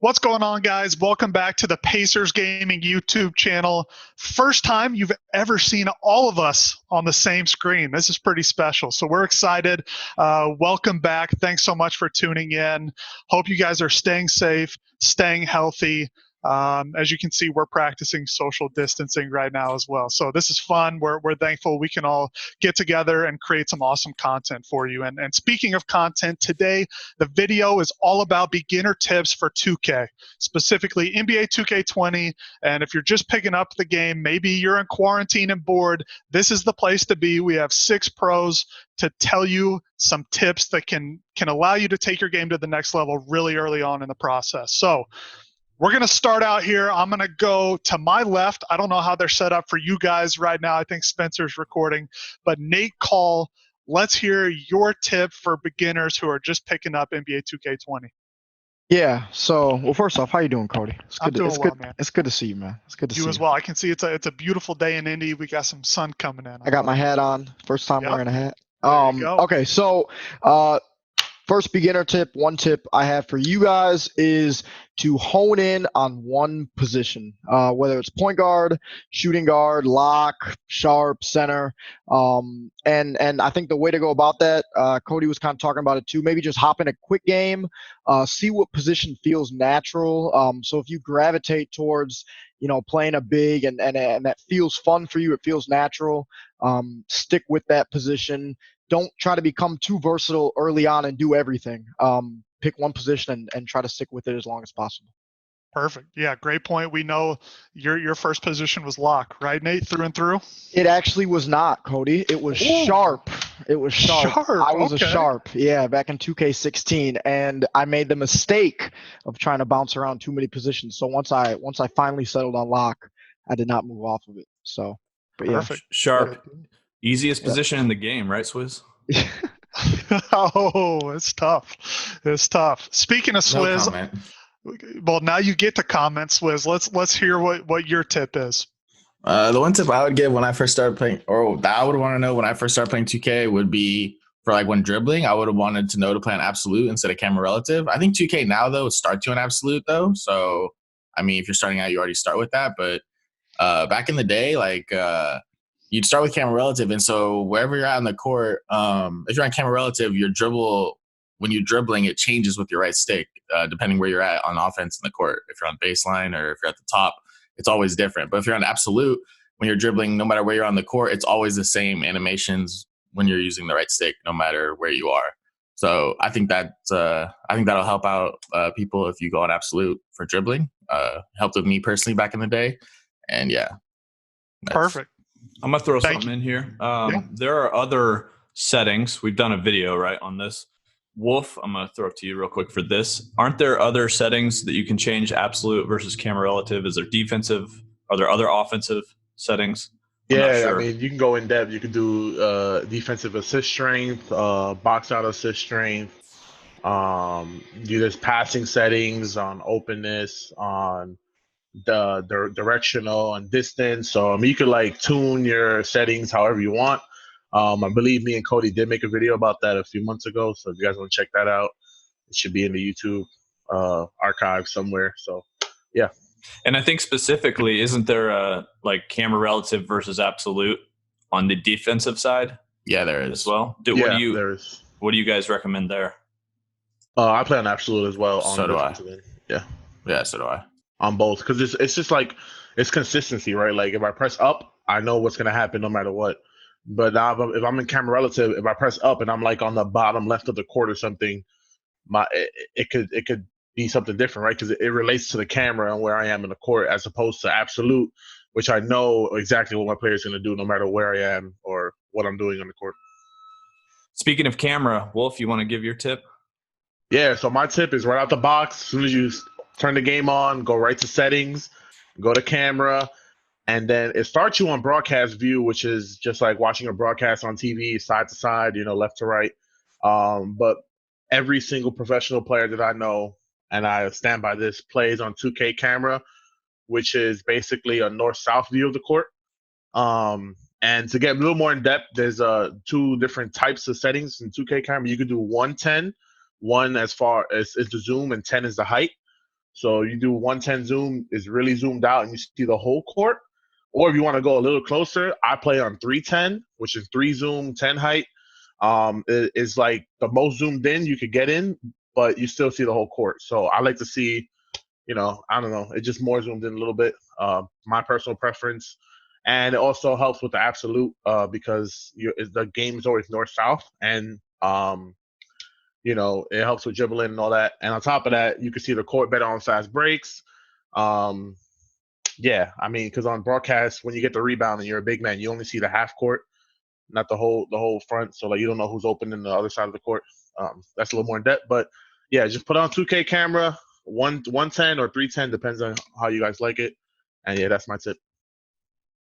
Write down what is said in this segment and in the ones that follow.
What's going on, guys? Welcome back to the Pacers Gaming YouTube channel. First time you've ever seen all of us on the same screen. This is pretty special, so we're excited. Welcome back. Thanks so much for tuning in. Hope you guys are staying safe, staying healthy. As you can see, we're practicing social distancing right now as well. So this is fun. We're thankful we can all get together and create some awesome content for you. And speaking of content, today the video is all about beginner tips for 2K, specifically NBA 2K20. And if you're just picking up the game, maybe you're in quarantine and bored, this is the place to be. We have 6 pros to tell you some tips that can allow you to take your game to the next level really early on in the process. So we're going to start out here. I'm going to go to my left. I don't know how they're set up for you guys right now. I think Spencer's recording. But Nate Call, let's hear your tip for beginners who are just picking up NBA 2K20. Yeah. So, well, first off, how you doing, Cody? I'm doing well, man. It's good to see you, man. It's good to see you as well. I can see it's a beautiful day in Indy. We got some sun coming in. I got my hat on. First time wearing a hat. There you go. Okay. So, first beginner tip, one tip I have for you guys is to hone in on one position, whether it's point guard, shooting guard, lock, sharp, center. And I think the way to go about that, Cody was kind of talking about it too, maybe just hop in a quick game, see what position feels natural. So if you gravitate towards, playing a big and that feels fun for you, it feels natural, stick with that position. Don't try to become too versatile early on and do everything. Pick one position and try to stick with it as long as possible. Perfect. Yeah, great point. We know your first position was lock, right, Nate, through and through? It actually was not, Cody. It was sharp. It was sharp. I was a sharp, back in 2K16, and I made the mistake of trying to bounce around too many positions. So once I finally settled on lock, I did not move off of it. So, but perfect. Sharp. Easiest position in the game, right, Swizz? Oh, it's tough. It's tough. Speaking of Swizz, well, now you get to comment, Swizz. Let's hear what your tip is. The one tip I would give when I first started playing, or that I would want to know when I first started playing 2K, would be for like when dribbling. I would have wanted to know to play an absolute instead of camera relative. I think 2K now though starts you an absolute though. So I mean, if you're starting out, you already start with that. But back in the day, you'd start with camera relative, and so wherever you're at on the court, if you're on camera relative, your dribble, when you're dribbling, it changes with your right stick, depending where you're at on offense in the court. If you're on baseline or if you're at the top, it's always different. But if you're on absolute, when you're dribbling, no matter where you're on the court, it's always the same animations when you're using the right stick, no matter where you are. So I think that'll help out people if you go on absolute for dribbling. Helped with me personally back in the day, and perfect. I'm going to throw something in here. There are other settings. We've done a video, right, on this. Wolf, I'm going to throw it to you real quick for this. Aren't there other settings that you can change absolute versus camera relative? Is there defensive? Are there other offensive settings? I mean, you can go in depth. You can do defensive assist strength, box out assist strength. There's passing settings on openness, on the directional and distance. So I mean, you could tune your settings however you want. I believe me and Cody did make a video about that a few months ago. So if you guys want to check that out, it should be in the YouTube archive somewhere. So yeah. And I think specifically, isn't there a camera relative versus absolute on the defensive side? Yeah, there is as well. There is. What do you guys recommend there? I play on absolute as well. So do I. Yeah, so do I. On both, because it's just it's consistency, right? Like if I press up, I know what's gonna happen no matter what. But now if I'm in camera relative, if I press up and I'm on the bottom left of the court or something, it could be something different, right? Because it relates to the camera and where I am in the court, as opposed to absolute, which I know exactly what my player is gonna do no matter where I am or what I'm doing on the court. Speaking of camera, Wolf, you want to give your tip? Yeah. So my tip is right out the box. As soon as you turn the game on, go right to settings, go to camera, and then it starts you on broadcast view, which is just like watching a broadcast on TV, side to side, left to right. But every single professional player that I know, and I stand by this, plays on 2K camera, which is basically a north-south view of the court. And to get a little more in depth, there's 2 different types of settings in 2K camera. You can do 110, 1 as far as is the zoom, and 10 is the height. So you do 110 zoom is really zoomed out and you see the whole court. Or if you want to go a little closer, I play on 310, which is 3 zoom, 10 height. It is like the most zoomed in you could get in, but you still see the whole court. So I like to see, I don't know, it just more zoomed in a little bit. My personal preference. And it also helps with the absolute because the game is always north south, and it helps with dribbling and all that. And on top of that, you can see the court better on fast breaks. Yeah, I mean, because on broadcast, when you get the rebound and you're a big man, you only see the half court, not the whole front. So like you don't know who's open in the other side of the court. That's a little more in depth, but yeah, just put on 2K camera, 110 or 310 depends on how you guys like it. And yeah, that's my tip.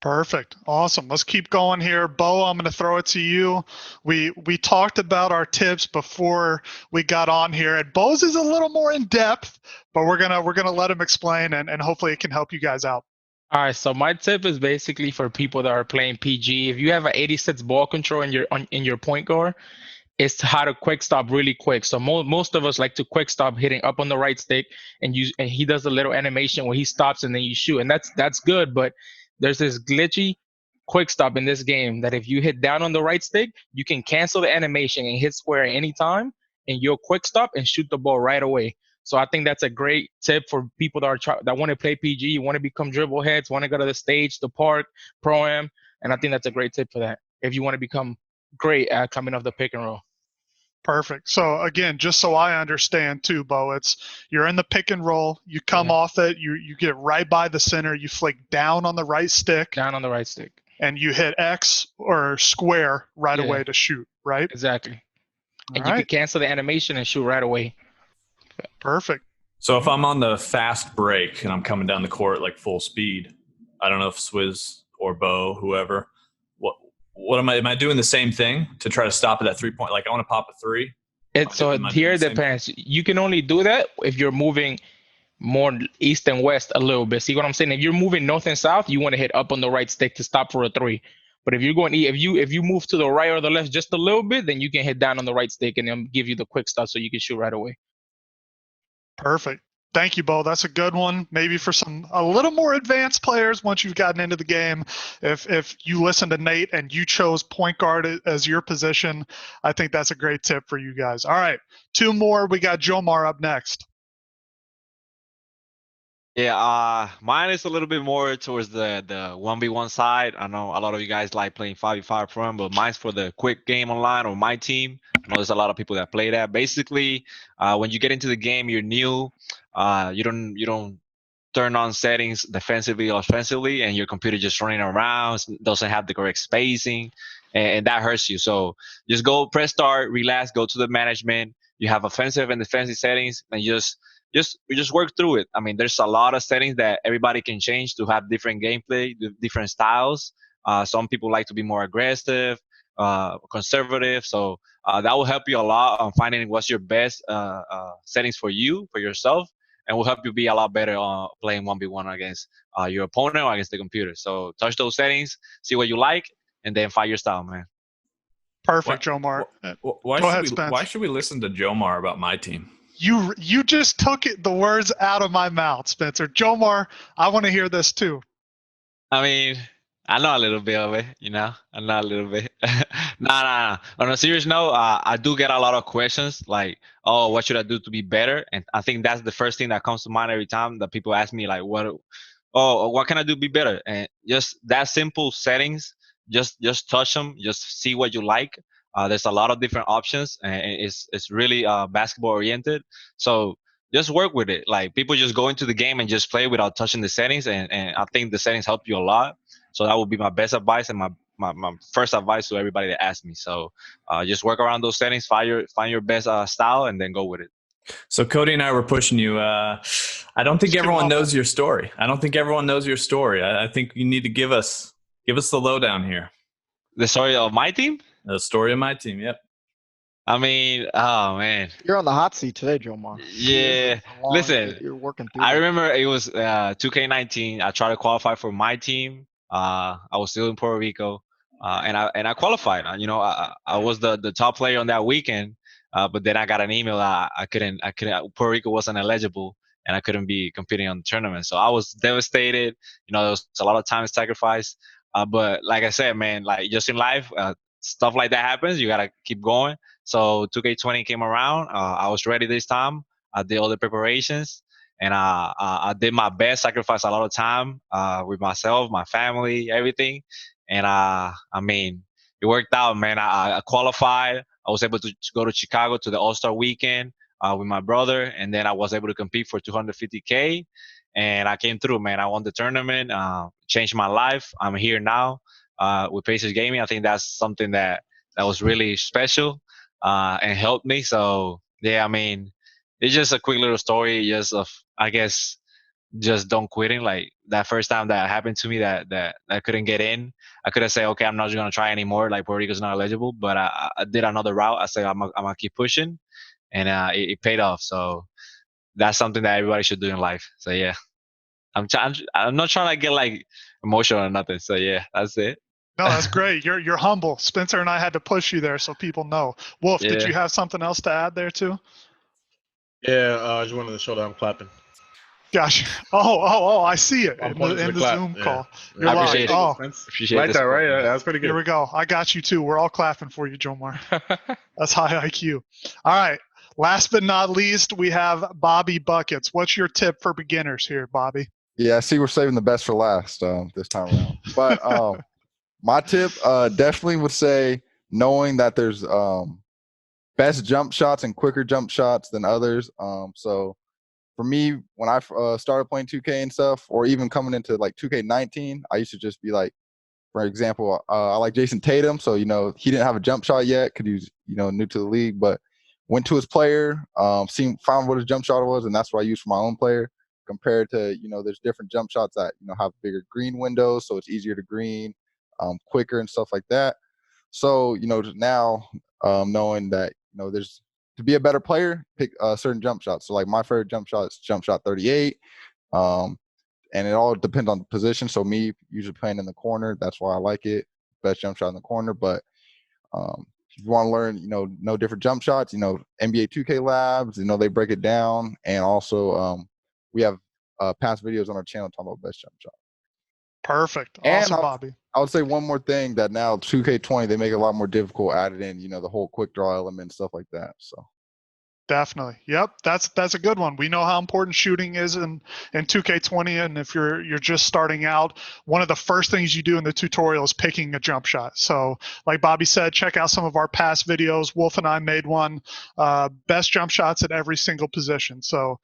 Perfect. Awesome. Let's keep going here. Bo, I'm going to throw it to you. We talked about our tips before we got on here, and Bo's is a little more in depth, but we're gonna let him explain, and hopefully it can help you guys out. All right, so my tip is basically for people that are playing PG. If you have an 86 ball control in your point guard, it's how to quick stop really quick. So most of us like to quick stop hitting up on the right stick, and he does a little animation where he stops and then you shoot, and that's good. But there's this glitchy quick stop in this game that if you hit down on the right stick, you can cancel the animation and hit square at any time, and you'll quick stop and shoot the ball right away. So I think that's a great tip for people that want to play PG, want to become dribble heads, want to go to the stage, the park, pro-am, and I think that's a great tip for that if you want to become great at coming off the pick and roll. Perfect. So again, just so I understand too, Bo, you're in the pick and roll, you come off it, you get right by the center, you flick down on the right stick. Down on the right stick. And you hit X or square right away to shoot, right? Exactly. And you can cancel the animation and shoot right away. Perfect. So if I'm on the fast break and I'm coming down the court like full speed, I don't know if Swizz or Bo, whoever, what am I doing the same thing to try to stop at that 3-point? Like I want to pop a three. So here it depends. You can only do that if you're moving more east and west a little bit. See what I'm saying? If you're moving north and south, you want to hit up on the right stick to stop for a three. But if you're going, if you move to the right or the left just a little bit, then you can hit down on the right stick and then give you the quick stop so you can shoot right away. Perfect. Thank you, Bo. That's a good one. Maybe for a little more advanced players once you've gotten into the game. If you listen to Nate and you chose point guard as your position, I think that's a great tip for you guys. All right, 2 more. We got Jomar up next. Yeah, mine is a little bit more towards the 1v1 side. I know a lot of you guys like playing 5v5 pro, but mine's for the quick game online or my team. I know there's a lot of people that play that. Basically, when you get into the game, you're new. You don't turn on settings defensively or offensively, and your computer just running around, doesn't have the correct spacing, and that hurts you. So just go press start, relax, go to the management. You have offensive and defensive settings, and you just work through it. I mean, there's a lot of settings that everybody can change to have different gameplay, different styles. Some people like to be more aggressive, conservative. So that will help you a lot on finding what's your best settings for yourself, and will help you be a lot better playing 1v1 against your opponent or against the computer. So touch those settings, see what you like, and then find your style, man. Perfect, Jomar. Why should we listen to Jomar about my team? You just took the words out of my mouth, Spencer. Jomar, I want to hear this too. I mean, I know a little bit of it, I know a little bit. Nah. On a serious note, I do get a lot of questions like, oh, what should I do to be better? And I think that's the first thing that comes to mind every time that people ask me, like, what can I do to be better? And just that simple settings, just touch them, just see what you like. There's a lot of different options, and it's really basketball oriented. So just work with it. Like people just go into the game and just play without touching the settings, and I think the settings help you a lot. So that would be my best advice and my first advice to everybody that asks me. So just work around those settings, find your best style, and then go with it. So Cody and I were pushing you. I don't think everyone knows your story. I think you need to give us the lowdown here. The story of my team? The story of my team, yep. I mean, oh man, you're on the hot seat today, Jomar. Yeah, listen, you're working through. I remember it was 2K19. I tried to qualify for my team. I was still in Puerto Rico, and I qualified. I was the top player on that weekend, but then I got an email. I couldn't. Puerto Rico wasn't eligible, and I couldn't be competing on the tournament. So I was devastated. There was a lot of time sacrificed. But like I said, man, like just in life, stuff like that happens. You gotta keep going. So 2K20 came around. I was ready this time. I did all the preparations, and I did my best. Sacrificed a lot of time with myself, my family, everything. And I mean, it worked out, man. I qualified. I was able to go to Chicago to the All-Star weekend with my brother, and then I was able to compete for 250K, and I came through, man. I won the tournament, changed my life. I'm here now with Pacers Gaming. I think that's something that was really special and helped me. So yeah, I mean, it's just a quick little story, just of, I guess, just don't quitting. Like that first time that happened to me, that I couldn't get in, I could have said, okay, I'm not just gonna try anymore. Like Puerto Rico's not eligible, but I did another route. I said I'm gonna keep pushing, and it paid off. So that's something that everybody should do in life. So yeah, I'm not trying to get like emotional or nothing. So yeah, that's it. No, that's great. You're humble. Spencer and I had to push you there so people know. Wolf, did you have something else to add there too? Yeah, I just wanted to show that I'm clapping. Gosh. Oh, I see it I'm in the Zoom call. Yeah. You're I live. appreciate it. Oh, Appreciate like this that, right? support. That's pretty good. here we go. I got you too. We're all clapping for you, Jomar. That's high IQ. All right. Last but not least, we have Bobby Buckets. What's your tip for beginners here, Bobby? Yeah, I see we're saving the best for last this time around. But my tip definitely would say knowing that there's best jump shots and quicker jump shots than others. So for me, when I started playing 2K and stuff, or even coming into like 2K19, I used to just be like, for example, I like Jason Tatum. So, he didn't have a jump shot yet because he was, new to the league, but went to his player, found what his jump shot was, and that's what I used for my own player. Compared to, there's different jump shots that, have bigger green windows, so it's easier to green, quicker and stuff like that. So, now knowing that, there's to be a better player, pick certain jump shots. So like my favorite jump shot is jump shot 38. And it all depends on the position. So me usually playing in the corner, that's why I like it. Best jump shot in the corner. But if you want to learn, no different jump shots, NBA 2K labs, they break it down. And also we have past videos on our channel talking about best jump shot. Perfect. Awesome, and Bobby. I would say one more thing that now 2K20, they make it a lot more difficult, added in, the whole quick draw element, stuff like that. So Definitely. Yep. That's a good one. We know how important shooting is in 2K20, and if you're just starting out, one of the first things you do in the tutorial is picking a jump shot. So like Bobby said, check out some of our past videos. Wolf and I made one, best jump shots at every single position. So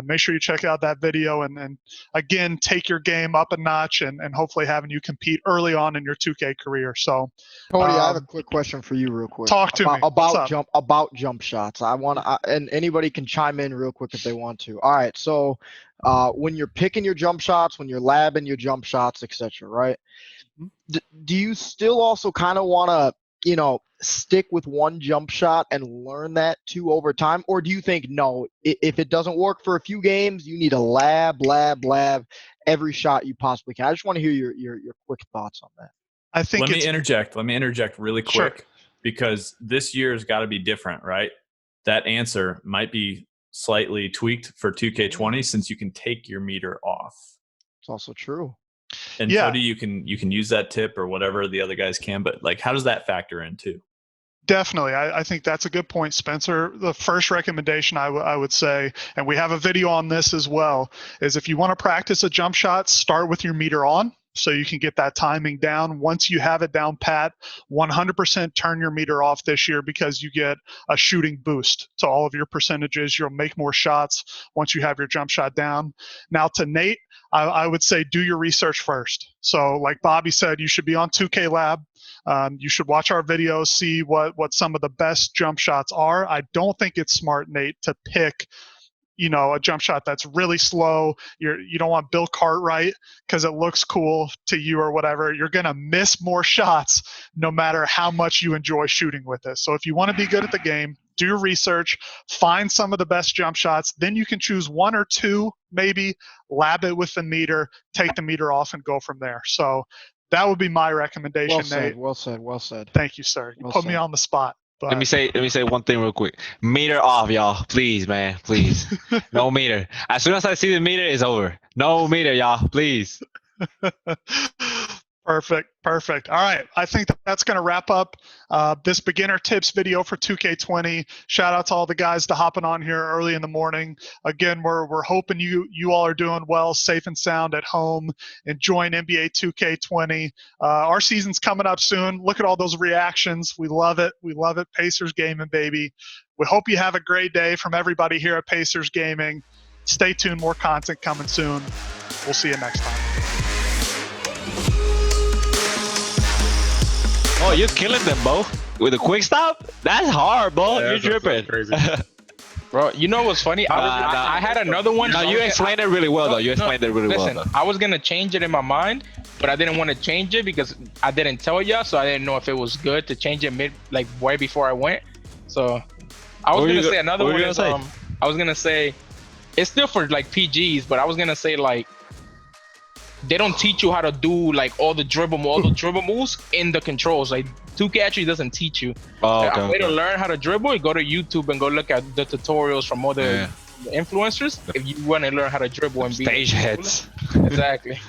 make sure you check out that video and again, take your game up a notch and hopefully having you compete early on in your 2K career. So Cody, I have a quick question for you, real quick. Talk to me. About jump shots. And anybody can chime in real quick if they want to. All right, so when you're picking your jump shots, when you're labbing your jump shots, etc., right? Do you still also kind of want to, stick with one jump shot and learn that too over time, or do you think no, if it doesn't work for a few games, you need to lab every shot you possibly can? I just want to hear your quick thoughts on that. I think Let me interject really quick, Sure. because this year's got to be different, right? That answer might be slightly tweaked for 2K20 since you can take your meter off. It's also true. And Yeah. Cody, you can use that tip or whatever the other guys can, but like, how does that factor in too? Definitely. I think that's a good point, Spencer. The first recommendation I would say, and we have a video on this as well, is if you want to practice a jump shot, start with your meter on so you can get that timing down. Once you have it down pat, 100% turn your meter off this year because you get a shooting boost to all of your percentages. You'll make more shots once you have your jump shot down. Now to Nate, I would say do your research first. So like Bobby said, you should be on 2K Lab. You should watch our videos, see what some of the best jump shots are. I don't think it's smart, Nate, to pick a jump shot that's really slow. You don't want Bill Cartwright because it looks cool to you or whatever. You're going to miss more shots no matter how much you enjoy shooting with it. So if you want to be good at the game, do your research, find some of the best jump shots. Then you can choose one or two, maybe lab it with the meter, take the meter off and go from there. So that would be my recommendation, Nate. Well said. Thank you, sir. You put me on the spot. Let me say one thing real quick. Meter off, y'all. Please, man. Please. No meter. As soon as I see the meter, it's over. No meter, y'all. Please. Perfect. All right. I think that's going to wrap up this beginner tips video for 2K20. Shout out to all the guys to hopping on here early in the morning. Again, we're hoping you all are doing well, safe and sound at home, enjoying NBA 2K20. Our season's coming up soon. Look at all those reactions. We love it. Pacers Gaming, baby. We hope you have a great day from everybody here at Pacers Gaming. Stay tuned. More content coming soon. We'll see you next time. Oh, you're killing them, Bo. With a quick stop? That's hard, Bo. Yeah, you're tripping. Crazy. Bro, you know what's funny? I had another one. No, you explained it really well, though. You explained it really listen, well. I was going to change it in my mind, but I didn't want to change it because I didn't tell you, so I didn't know if it was good to change it way before I went. So I was going to say another one. I was going to say, it's still for like PGs, but I was going to say like, they don't teach you how to do like all the dribble moves in the controls. Like 2K actually doesn't teach you. A way to learn how to dribble, you go to YouTube and go look at the tutorials from other influencers if you want to learn how to dribble and be stage heads. Exactly.